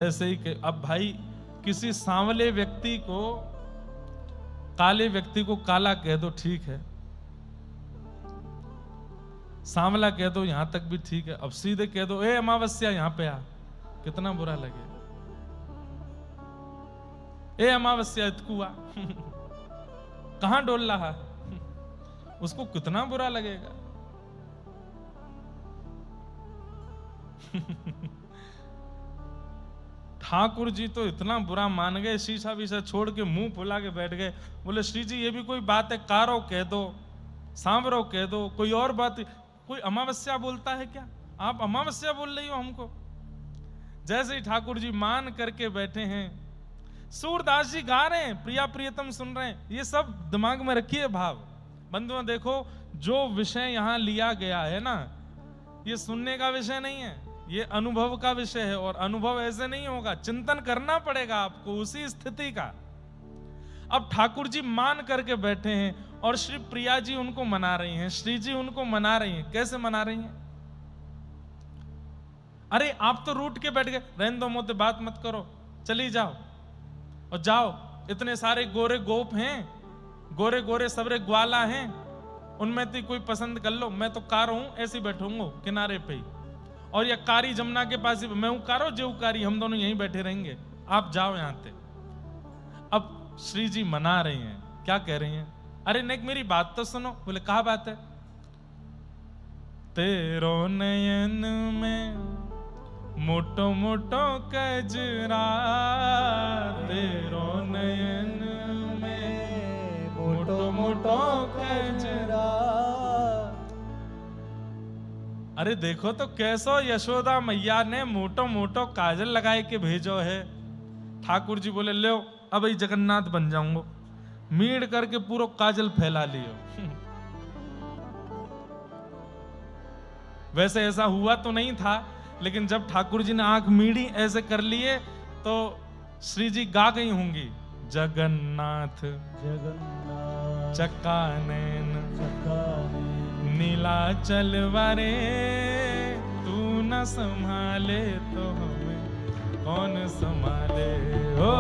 ऐसे ही कि अब भाई किसी सांवले व्यक्ति को, काले व्यक्ति को काला कह दो ठीक है, सांवला कह दो यहां तक भी ठीक है। अब सीधे कह दो ए अमावस्या यहां पे आ, कितना बुरा लगे। ए अमावस्या इतकू आ कहां डोल रहा उसको कितना बुरा लगेगा। ठाकुर जी तो इतना बुरा मान गए, शीशा वीशा छोड़ के मुंह फुला के बैठ गए। बोले श्री जी ये भी कोई बात है, कारो कह दो, सांवरो कह दो, कोई और बात। कोई अमावस्या बोलता है क्या? आप अमावस्या बोल रही हो हमको। जैसे ही ठाकुर जी मान करके बैठे हैं, सूरदास जी गा रहे हैं, प्रिया प्रियतम सुन रहे हैं। ये सब दिमाग में रखिए भाव। बंधुओं देखो, जो विषय यहां लिया गया है ना, ये सुनने का विषय नहीं है, ये अनुभव का विषय है। और अनुभव ऐसे नहीं होगा, चिंतन करना पड़ेगा आपको उसी स्थिति का। अब ठाकुर जी मान करके बैठे हैं और श्री प्रिया जी उनको मना रही हैं, श्री जी उनको मना रही हैं। कैसे मना रही हैं? अरे आप तो रूठ के बैठ गए, रहने दो मोते बात मत करो, चली जाओ और जाओ। इतने सारे गोरे गोप हैं, गोरे गोरे सबरे ग्वाला हैं, उनमें तो कोई पसंद कर लो। मैं तो कार हूं, ऐसे बैठूंगा किनारे पे ही। और या कारी जमुना के पास ही, मैं हूं कारो जेऊ कारी, हम दोनों यहीं बैठे रहेंगे, आप जाओ यहां से। अब श्री जी मना रही हैं, क्या कह रही हैं? अरे नहीं मेरी बात तो सुनो। बोले कहा बात है? तेरो नयन में मोटो मोटो कजरा, तेरो नयन में मोटो मोटो कजरा। अरे देखो तो कैसो यशोदा मैया ने मोटो मोटो काजल लगाए के भेजो है। ठाकुर जी बोले लो अब ही जगन्नाथ बन जाऊंगा, मीड़ करके पूरा काजल फैला लियो। वैसे ऐसा हुआ तो नहीं था, लेकिन जब ठाकुर जी ने आंख मीड़ी ऐसे कर लिए तो श्री जी गा गई होंगी, जगन्नाथ जगन्नाथ चकानैन नीलाचल वारे, तू न संभाले तो हमें कौन संभाले। ओ